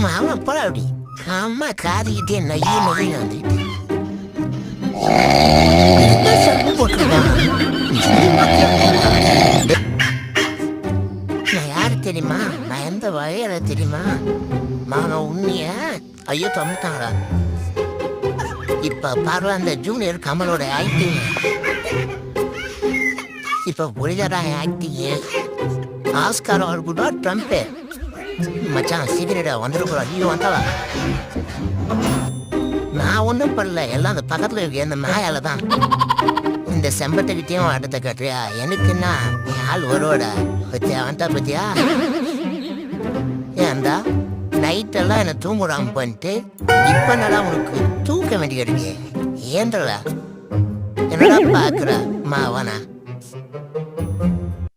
மாமா போல அப்படி அம்மா காதிக்கிட்டே நைய நொழியும் வந்துட்டு நான் யாரு தெரியுமா? நான் எந்த வகையில தெரியுமா? நான் உண்மைய ஐயோ தம்பிட்டாங்களா இப்ப பாரு அந்த ஜூனியர் கமலோட ஆக்டிங் இப்ப புரியாதா ஆக்டிங் ஆஸ்கார் அவர்கூட ட்ரம்ப் மச்சான் சீக்கிரடா வந்துருக்கூடாது ஐயோ வந்தாளா நான் ஒன்றும் பண்ணல எல்லாம் அந்த பக்கத்துல இருக்க அந்த நாயால தான் இந்த செம்பத்துக்கிட்டையும் அடுத்த கட்டுறியா எனக்குன்னா என் ஆள் ஒருவோட பத்தியா வந்தா பத்தியா ஏன்டா நைட்டெல்லாம் என்னை தூங்குடாம பண்ணிட்டு இப்ப நல்லா உனக்கு தூக்க வேண்டிய ஏன்றல என்னடா பாக்குற மாவனா